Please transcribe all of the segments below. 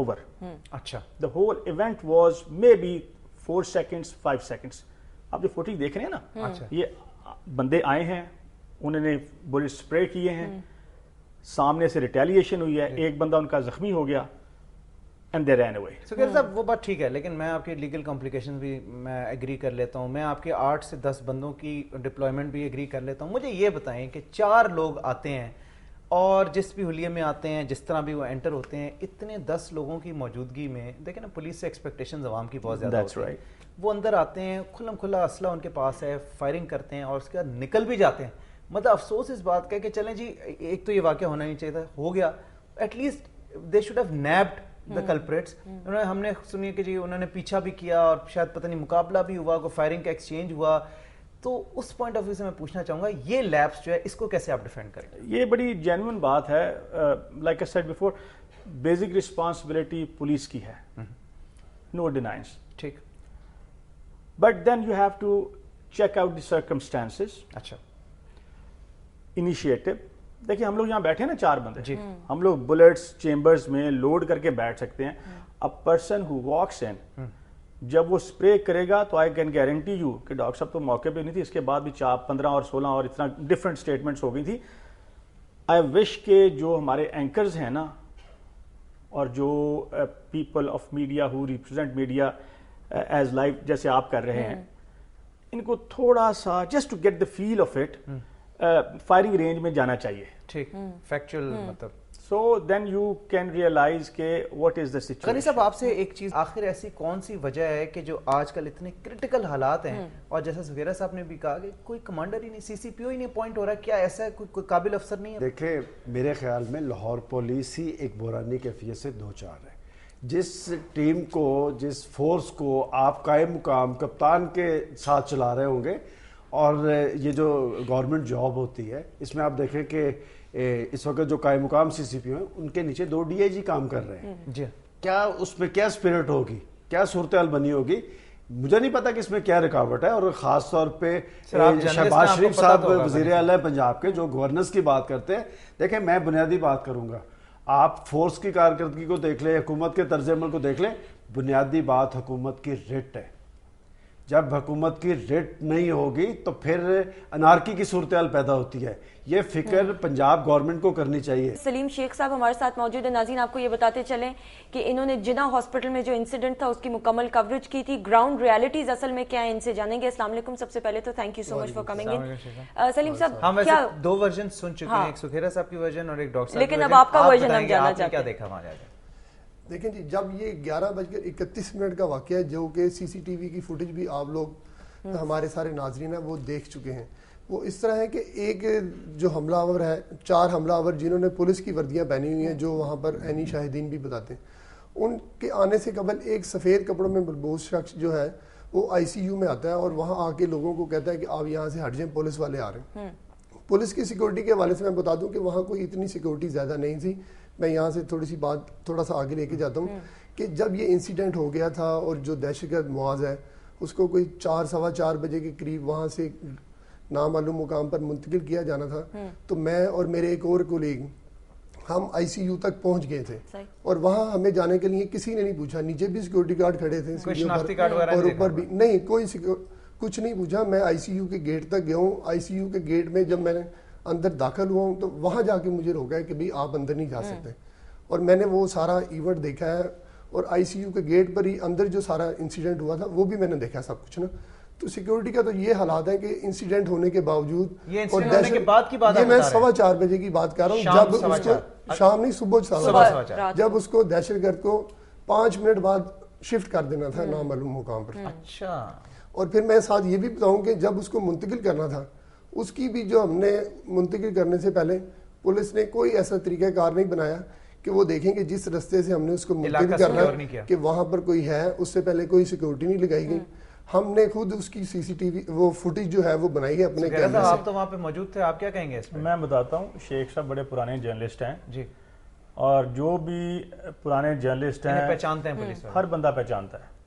over. اچھا The whole event was maybe 4 seconds, 5 seconds. آپ جو فوٹیج دیکھ رہے ہیں نا, یہ بندے آئے ہیں, انہوں نے بلٹ اسپرے کیے ہیں, سامنے سے ریٹیلیشن ہوئی ہے, ایک بندہ ان کا زخمی ہو گیا, and they ran away. سکھیر صاحب وہ بات ٹھیک ہے, لیکن میں آپ کے لیگل کمپلیکیشن بھی میں ایگری کر لیتا ہوں, میں آپ کے 8 سے 10 بندوں کی ڈپلائمنٹ بھی ایگری کر لیتا ہوں. مجھے یہ بتائیں کہ 4 لوگ آتے ہیں اور جس بھی حلیے میں آتے ہیں, جس طرح بھی وہ انٹر ہوتے ہیں, اتنے 10 لوگوں کی موجودگی میں دیکھیں نا, پولیس سے ایکسپیکٹیشنز عوام کی بہت زیادہ ہوتی ہیں. وہ اندر آتے ہیں, کھلم کھلا اسلحہ ان کے پاس ہے, فائرنگ کرتے ہیں اور اس کے بعد نکل بھی جاتے ہیں. مطلب افسوس اس بات کا کہ چلیں جی ایک تو یہ واقعہ ہونا نہیں چاہیے تھا, ہو گیا, at least they should have nabbed the culprits. ہم نے سنی کہ جی انہوں نے پیچھا بھی کیا اور شاید پتہ نہیں مقابلہ بھی ہوا, کوئی فائرنگ کا ایکسچینج ہوا. تو اس پوائنٹ آف ویو سے میں پوچھنا چاہوں گا یہ لیپس جو ہے اس کو کیسے آپ ڈیفینڈ کریں گے؟ یہ بڑی جینوئن بات ہے. Like I said before, basic responsibility police کی ہے, نو ڈینائنس, ٹھیک, but then you have to check out the circumstances. اچھا انیشیٹو. دیکھیں ہم لوگ یہاں بیٹھے ہیں نا 4 بندے, ہم لوگ بلٹس چیمبرز میں لوڈ کر کے بیٹھ سکتے ہیں. ا پرسن ہو واکس ان, جب وہ اسپرے کرے گا تو آئی کین گارنٹی یو کہ ڈاکٹر صاحب تو موقع پہ نہیں تھی, اس کے بعد بھی 15 اور 16 اور اتنا ڈفرینٹ اسٹیٹمنٹس ہو گئی تھی. آئی وش کہ جو ہمارے اینکرز ہیں نا, اور جو people of media who represent media as life جیسے آپ کر رہے ہیں, ان کو تھوڑا سا just to get the feel of it firing range میں جانا چاہیے. ٹھیک, فیکچوئل مطلب. So then you can realise کہ what is the situation. Qani Sahab آپ سے ایک چیز, آخر ایسی کون سی وجہ ہے کہ جو آج کل اتنے کرٹیکل حالات ہیں, اور جیسا سفیرہ صاحب نے بھی کہا کہ کوئی کمانڈر ہی نہیں, سی سی پی او ہی نہیں اپوائنٹ ہو رہا, کیا ایسا ہے کوئی قابل افسر نہیں ہے؟ دیکھیں میرے خیال میں لاہور پولیس ہی ایک بحرانی کیفیت سے دو چار ہے. جس ٹیم کو, جس فورس کو آپ قائم مقام کپتان کے ساتھ چلا رہے ہوں گے, اور یہ جو گورنمنٹ جاب ہوتی ہے اس میں آپ دیکھیں کہ اس وقت جو قائم مقام سی سی پی ہیں ان کے نیچے 2 ڈی آئی جی کام کر رہے ہیں. جی, کیا اس میں کیا اسپرٹ ہوگی, کیا صورتحال بنی ہوگی, مجھے نہیں پتا کہ اس میں کیا رکاوٹ ہے. اور خاص طور پہ شہباز شریف صاحب وزیر اعلیٰ پنجاب کے جو گورننس کی بات کرتے ہیں, دیکھیں میں بنیادی بات کروں گا, آپ فورس کی کارکردگی کو دیکھ لیں, حکومت کے طرز عمل کو دیکھ لیں, بنیادی بات حکومت کی رٹ ہے. جب حکومت کی رٹ نہیں ہوگی تو پھر انارکی کی صورتحال پیدا ہوتی ہے. یہ فکر پنجاب گورنمنٹ کو کرنی چاہیے. سلیم شیخ صاحب ہمارے ساتھ موجود ہیں. ناظرین آپ کو یہ بتاتے چلیں کہ انہوں نے جناح ہاسپٹل میں جو انسیڈنٹ تھا اس کی مکمل کوریج کی تھی. گراؤنڈ ریالٹیز اصل میں کیا ہے ان سے جانیں گے. السلام علیکم. سب سے پہلے تو thank you so much for coming in. Saleem صاحب ہم ویسے 2 ورژن سن چکے ہیں, ایک سکھیرا صاحب کی ورژن اور ایک ڈاکٹر صاحب کی, لیکن اب آپ کا ورژن ہم جاننا چاہتے ہیں. کیا دیکھا ہمارے آگے؟ دیکھیں جی, جب یہ 11:31 کا واقعہ ہے, جو کہ سی سی ٹی وی کی فوٹیج بھی آپ لوگ ہمارے سارے ناظرین ہیں وہ دیکھ چکے ہیں, وہ اس طرح ہے کہ ایک جو حملہ آور ہے, 4 حملہ آور جنہوں نے پولیس کی وردیاں پہنی ہوئی ہیں, جو وہاں پر عینی شاہدین بھی بتاتے ہیں, ان کے آنے سے قبل ایک سفید کپڑوں میں ملبوس شخص جو ہے وہ آئی سی یو میں آتا ہے اور وہاں آ کے لوگوں کو کہتا ہے کہ آپ یہاں سے ہٹ جائیں, پولیس والے آ رہے ہیں. پولیس کی سیکورٹی کے حوالے سے میں بتا دوں کہ وہاں کوئی اتنی سیکورٹی زیادہ نہیں تھی. میں یہاں سے تھوڑا سا آگے لے کے جاتا ہوں کہ جب یہ انسیڈنٹ ہو گیا تھا اور جو دہشت گرد معاذ ہے اس کو کوئی 4-4:15 بجے کے قریب وہاں سے نامعلوم مقام پر منتقل کیا جانا تھا, تو میں اور میرے ایک اور کولیگ ہم آئی سی یو تک پہنچ گئے تھے, اور وہاں ہمیں جانے کے لیے کسی نے نہیں پوچھا. نیچے بھی سیکورٹی گارڈ کھڑے تھے اور اوپر بھی نہیں, کوئی کچھ نہیں پوچھا. میں آئی سی یو کے گیٹ تک گیا ہوں. آئی سی یو کے گیٹ میں جب میں اندر داخل ہوا ہوں تو وہاں جا کے مجھے روکا ہے کہ بھائی آپ اندر نہیں جا سکتے, اور میں نے وہ سارا ایونٹ دیکھا ہے, اور آئی سی یو کے گیٹ پر ہی اندر جو سارا انسیڈنٹ ہوا تھا وہ بھی میں نے دیکھا سب کچھ نا. تو سیکورٹی کا تو یہ حالات ہے کہ انسیڈنٹ ہونے کے باوجود, اور ہونے کے بعد کی بات یہ میں 4:15 بجے کی بات کر رہا ہوں, جب اس کو شام نہیں صبح 4 جب اس کو دہشت گرد کو 5 منٹ بعد شفٹ کر دینا تھا نامعلوم مقام پر. اچھا, اور پھر میں ساتھ یہ بھی بتاؤں کہ جب اس کو منتقل کرنا تھا, اس کی بھی جو ہم نے منتقل کرنے سے پہلے پولیس نے کوئی ایسا طریقہ کار نہیں بنایا کہ وہ دیکھیں کہ جس رستے سے ہم نے اس کو منتقل کرنا ہے کہ وہاں پر کوئی ہے, اس سے پہلے کوئی سیکورٹی نہیں لگائی گئی. ہم نے خود اس کی سی سی ٹی وی وہ فوٹیج جو ہے وہ بنائی ہے اپنے کیمرے سے. آپ تو وہاں پہ موجود تھے, آپ کیا کہیں گے اس میں؟ میں بتاتا ہوں, شیخ صاحب بڑے پرانے جرنلسٹ ہیں جی, اور جو بھی پرانے جرنلسٹ ہیں پہچانتے ہیں پولیس, ہر بندہ پہچانتا ہے.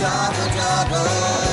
Jago.